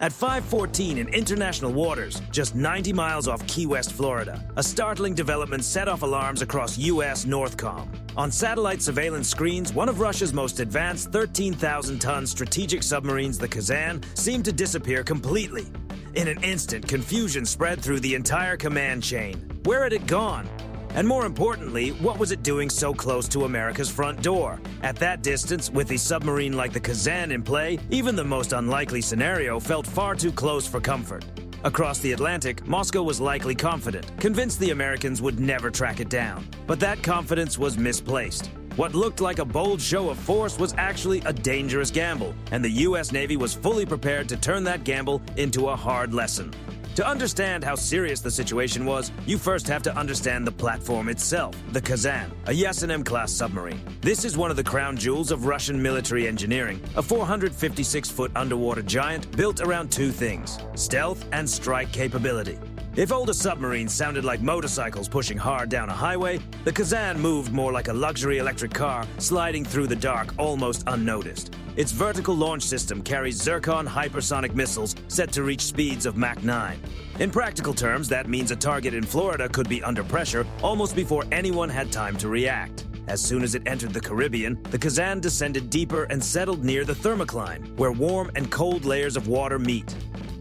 At 5:14 in international waters, just 90 miles off Key West, Florida, a startling development set off alarms across U.S. Northcom. On satellite surveillance screens, one of Russia's most advanced 13,000-ton strategic submarines, the Kazan, seemed to disappear completely. In an instant, confusion spread through the entire command chain. Where had it gone? And more importantly, what was it doing so close to America's front door? At that distance, with a submarine like the Kazan in play, even the most unlikely scenario felt far too close for comfort. Across the Atlantic, Moscow was likely confident, convinced the Americans would never track it down. But that confidence was misplaced. What looked like a bold show of force was actually a dangerous gamble, and the U.S. Navy was fully prepared to turn that gamble into a hard lesson. To understand how serious the situation was, you first have to understand the platform itself, the Kazan, a Yasenem-class submarine. This is one of the crown jewels of Russian military engineering, a 456-foot underwater giant built around two things: stealth and strike capability. If older submarines sounded like motorcycles pushing hard down a highway, the Kazan moved more like a luxury electric car sliding through the dark almost unnoticed. Its vertical launch system carries Zircon hypersonic missiles set to reach speeds of Mach 9. In practical terms, that means a target in Florida could be under pressure almost before anyone had time to react. As soon as it entered the Caribbean, the Kazan descended deeper and settled near the thermocline, where warm and cold layers of water meet.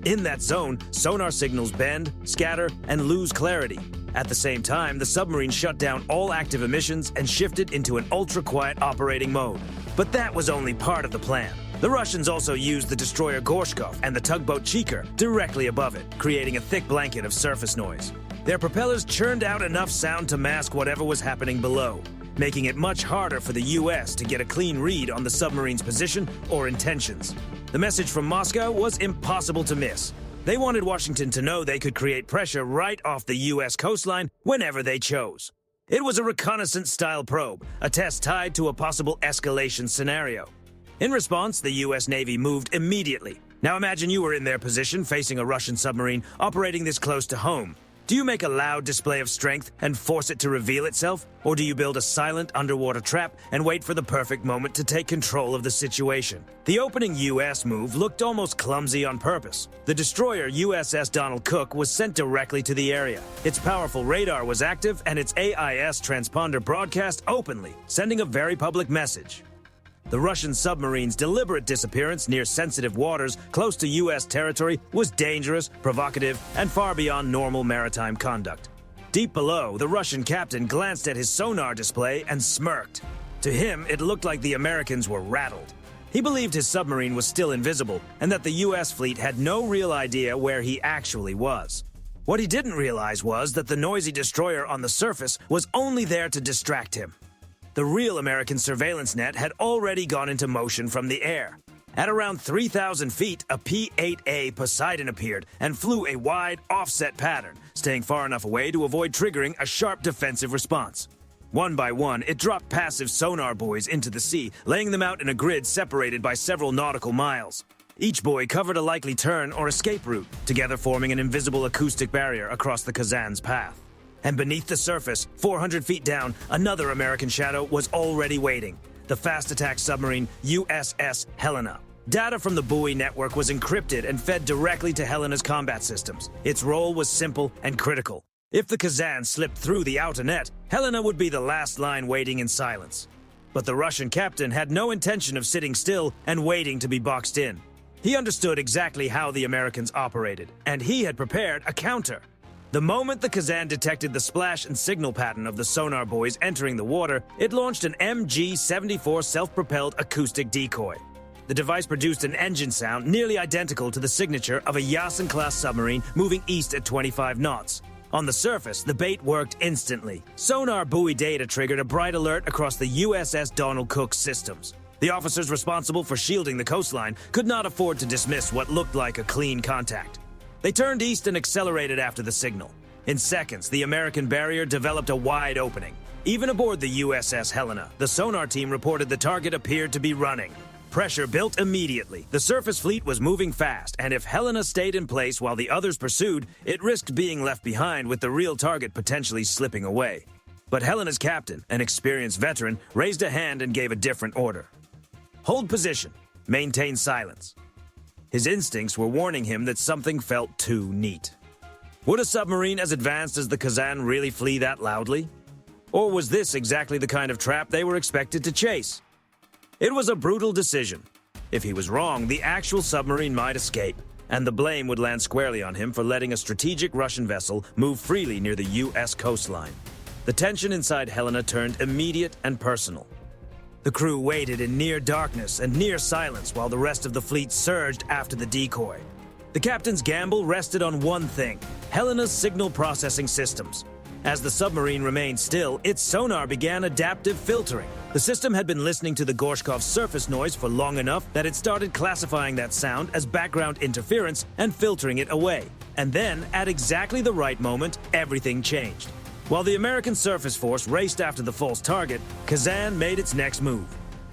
In that zone, sonar signals bend, scatter, and lose clarity. At the same time, the submarine shut down all active emissions and shifted into an ultra-quiet operating mode. But that was only part of the plan. The Russians also used the destroyer Gorshkov and the tugboat Cheeker directly above it, creating a thick blanket of surface noise. Their propellers churned out enough sound to mask whatever was happening below, making it much harder for the U.S. to get a clean read on the submarine's position or intentions. The message from Moscow was impossible to miss. They wanted Washington to know they could create pressure right off the U.S. coastline whenever they chose. It was a reconnaissance-style probe, a test tied to a possible escalation scenario. In response, the U.S. Navy moved immediately. Now imagine you were in their position facing a Russian submarine operating this close to home. Do you make a loud display of strength and force it to reveal itself? Or do you build a silent underwater trap and wait for the perfect moment to take control of the situation? The opening U.S. move looked almost clumsy on purpose. The destroyer USS Donald Cook was sent directly to the area. Its powerful radar was active and its AIS transponder broadcast openly, sending a very public message. The Russian submarine's deliberate disappearance near sensitive waters close to U.S. territory was dangerous, provocative, and far beyond normal maritime conduct. Deep below, the Russian captain glanced at his sonar display and smirked. To him, it looked like the Americans were rattled. He believed his submarine was still invisible and that the U.S. fleet had no real idea where he actually was. What he didn't realize was that the noisy destroyer on the surface was only there to distract him. The real American surveillance net had already gone into motion from the air. At around 3,000 feet, a P-8A Poseidon appeared and flew a wide, offset pattern, staying far enough away to avoid triggering a sharp defensive response. One by one, it dropped passive sonar buoys into the sea, laying them out in a grid separated by several nautical miles. Each buoy covered a likely turn or escape route, together forming an invisible acoustic barrier across the Kazan's path. And beneath the surface, 400 feet down, another American shadow was already waiting: the fast-attack submarine USS Helena. Data from the buoy network was encrypted and fed directly to Helena's combat systems. Its role was simple and critical. If the Kazan slipped through the outer net, Helena would be the last line waiting in silence. But the Russian captain had no intention of sitting still and waiting to be boxed in. He understood exactly how the Americans operated, and he had prepared a counter. The moment the Kazan detected the splash and signal pattern of the sonar buoys entering the water, it launched an MG-74 self-propelled acoustic decoy. The device produced an engine sound nearly identical to the signature of a Yasen-class submarine moving east at 25 knots. On the surface, the bait worked instantly. Sonar buoy data triggered a bright alert across the USS Donald Cook systems. The officers responsible for shielding the coastline could not afford to dismiss what looked like a clean contact. They turned east and accelerated after the signal. In seconds, the American barrier developed a wide opening. Even aboard the USS Helena, the sonar team reported the target appeared to be running. Pressure built immediately. The surface fleet was moving fast, and if Helena stayed in place while the others pursued, it risked being left behind with the real target potentially slipping away. But Helena's captain, an experienced veteran, raised a hand and gave a different order. Hold position. Maintain silence. His instincts were warning him that something felt too neat. Would a submarine as advanced as the Kazan really flee that loudly? Or was this exactly the kind of trap they were expected to chase? It was a brutal decision. If he was wrong, the actual submarine might escape, and the blame would land squarely on him for letting a strategic Russian vessel move freely near the U.S. coastline. The tension inside Helena turned immediate and personal. The crew waited in near darkness and near silence while the rest of the fleet surged after the decoy. The captain's gamble rested on one thing: Helena's signal processing systems. As the submarine remained still, its sonar began adaptive filtering. The system had been listening to the Gorshkov's surface noise for long enough that it started classifying that sound as background interference and filtering it away. And then, at exactly the right moment, everything changed. While the American surface force raced after the false target, Kazan made its next move.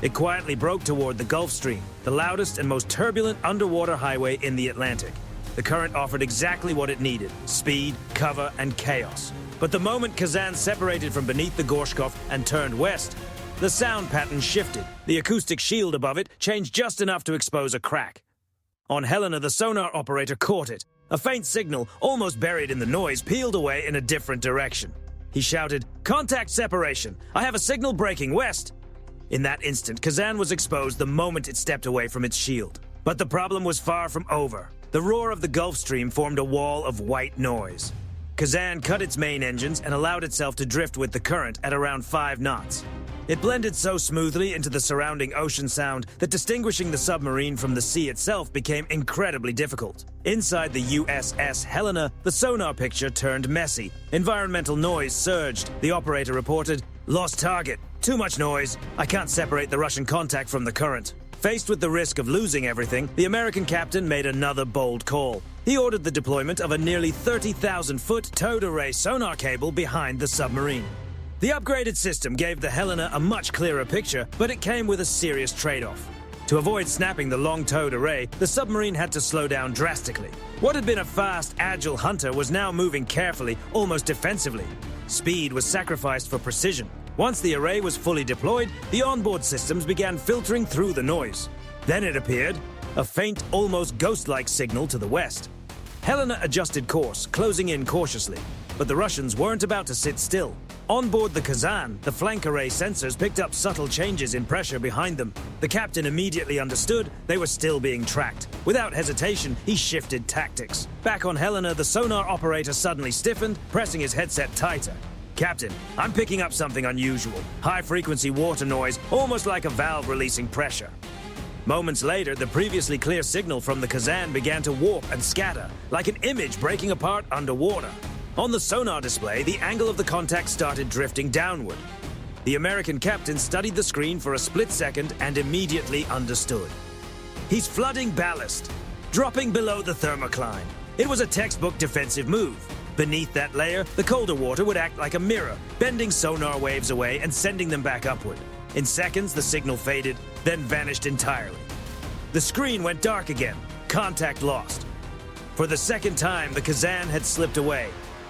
It quietly broke toward the Gulf Stream, the loudest and most turbulent underwater highway in the Atlantic. The current offered exactly what it needed: speed, cover, and chaos. But the moment Kazan separated from beneath the Gorshkov and turned west, the sound pattern shifted. The acoustic shield above it changed just enough to expose a crack. On Helena, the sonar operator caught it. A faint signal, almost buried in the noise, peeled away in a different direction. He shouted, "Contact separation! I have a signal breaking west!" In that instant, Kazan was exposed the moment it stepped away from its shield. But the problem was far from over. The roar of the Gulf Stream formed a wall of white noise. Kazan cut its main engines and allowed itself to drift with the current at around 5 knots. It blended so smoothly into the surrounding ocean sound that distinguishing the submarine from the sea itself became incredibly difficult. Inside the USS Helena, the sonar picture turned messy. Environmental noise surged. The operator reported, "Lost target. Too much noise. I can't separate the Russian contact from the current." Faced with the risk of losing everything, the American captain made another bold call. He ordered the deployment of a nearly 30,000-foot towed array sonar cable behind the submarine. The upgraded system gave the Helena a much clearer picture, but it came with a serious trade-off. To avoid snapping the long towed array, the submarine had to slow down drastically. What had been a fast, agile hunter was now moving carefully, almost defensively. Speed was sacrificed for precision. Once the array was fully deployed, the onboard systems began filtering through the noise. Then it appeared, a faint, almost ghost-like signal to the west. Helena adjusted course, closing in cautiously. But the Russians weren't about to sit still. On board the Kazan, the flank array sensors picked up subtle changes in pressure behind them. The captain immediately understood they were still being tracked. Without hesitation, he shifted tactics. Back on Helena, the sonar operator suddenly stiffened, pressing his headset tighter. "Captain, I'm picking up something unusual. High-frequency water noise, almost like a valve releasing pressure." Moments later, the previously clear signal from the Kazan began to warp and scatter, like an image breaking apart underwater. On the sonar display, the angle of the contact started drifting downward. The American captain studied the screen for a split second and immediately understood. He's flooding ballast, dropping below the thermocline. It was a textbook defensive move. Beneath that layer, the colder water would act like a mirror, bending sonar waves away and sending them back upward. In seconds, the signal faded, then vanished entirely. The screen went dark again. Contact lost. For the second time, the Kazan had slipped away.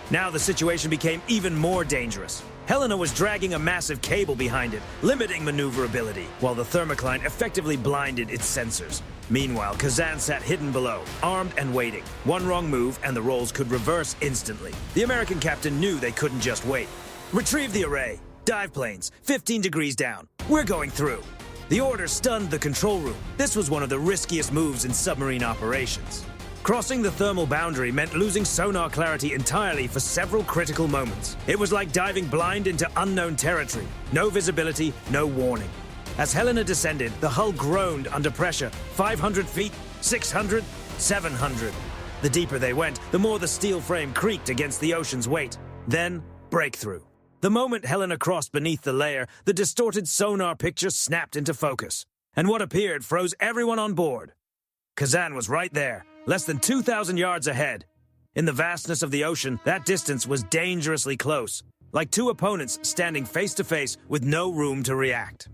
Now the situation became even more dangerous. Helena was dragging a massive cable behind it, limiting maneuverability, while the thermocline effectively blinded its sensors. Meanwhile, Kazan sat hidden below, armed and waiting. One wrong move and the roles could reverse instantly. The American captain knew they couldn't just wait. "Retrieve the array. Dive planes, 15 degrees down. We're going through." The order stunned the control room. This was one of the riskiest moves in submarine operations. Crossing the thermal boundary meant losing sonar clarity entirely for several critical moments. It was like diving blind into unknown territory. No visibility, no warning. As Helena descended, the hull groaned under pressure. 500 feet, 600, 700. The deeper they went, the more the steel frame creaked against the ocean's weight. Then, breakthrough. The moment Helena crossed beneath the layer, the distorted sonar picture snapped into focus. And what appeared froze everyone on board. Kazan was right there, less than 2,000 yards ahead. In the vastness of the ocean, that distance was dangerously close, like two opponents standing face to face with no room to react.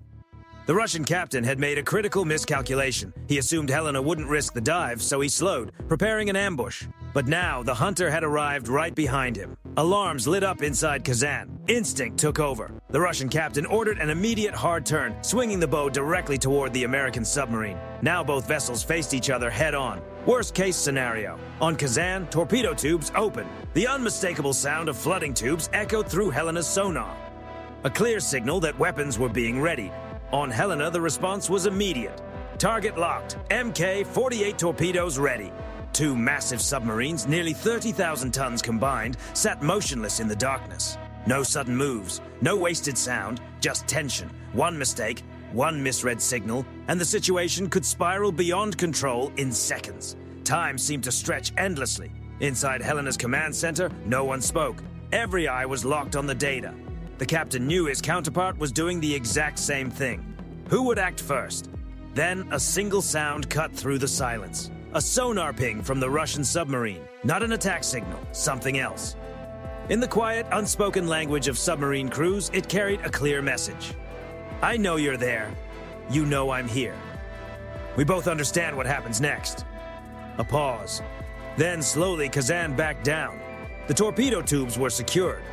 The Russian captain had made a critical miscalculation. He assumed Helena wouldn't risk the dive, so he slowed, preparing an ambush. But now, the hunter had arrived right behind him. Alarms lit up inside Kazan. Instinct took over. The Russian captain ordered an immediate hard turn, swinging the bow directly toward the American submarine. Now both vessels faced each other head-on. Worst case scenario. On Kazan, torpedo tubes open. The unmistakable sound of flooding tubes echoed through Helena's sonar. A clear signal that weapons were being readied. On Helena, the response was immediate. Target locked. Mk-48 torpedoes ready. Two massive submarines, nearly 30,000 tons combined, sat motionless in the darkness. No sudden moves, no wasted sound, just tension. One mistake, one misread signal, and the situation could spiral beyond control in seconds. Time seemed to stretch endlessly. Inside Helena's command center, no one spoke. Every eye was locked on the data. The captain knew his counterpart was doing the exact same thing. Who would act first? Then a single sound cut through the silence. A sonar ping from the Russian submarine. Not an attack signal, something else. In the quiet, unspoken language of submarine crews, it carried a clear message. I know you're there. You know I'm here. We both understand what happens next. A pause. Then slowly Kazan backed down. The torpedo tubes were secured.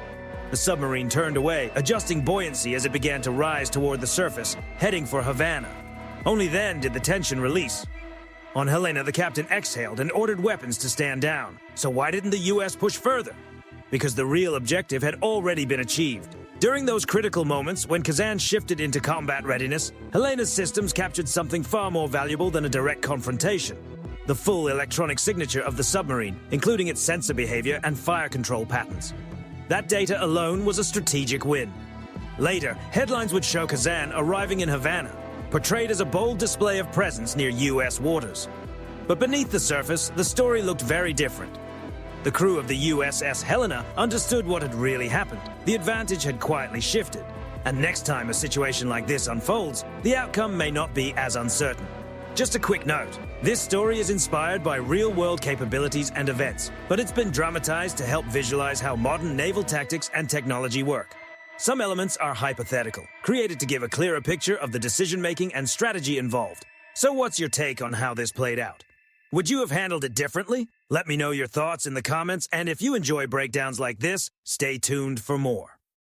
The submarine turned away, adjusting buoyancy as it began to rise toward the surface, heading for Havana. Only then did the tension release. On Helena, the captain exhaled and ordered weapons to stand down. So why didn't the U.S. push further? Because the real objective had already been achieved. During those critical moments, when Kazan shifted into combat readiness, Helena's systems captured something far more valuable than a direct confrontation. The full electronic signature of the submarine, including its sensor behavior and fire control patterns. That data alone was a strategic win. Later, headlines would show Kazan arriving in Havana, portrayed as a bold display of presence near U.S. waters. But beneath the surface, the story looked very different. The crew of the USS Helena understood what had really happened. The advantage had quietly shifted. And next time a situation like this unfolds, the outcome may not be as uncertain. Just a quick note, this story is inspired by real-world capabilities and events, but it's been dramatized to help visualize how modern naval tactics and technology work. Some elements are hypothetical, created to give a clearer picture of the decision-making and strategy involved. So what's your take on how this played out? Would you have handled it differently? Let me know your thoughts in the comments, and if you enjoy breakdowns like this, stay tuned for more.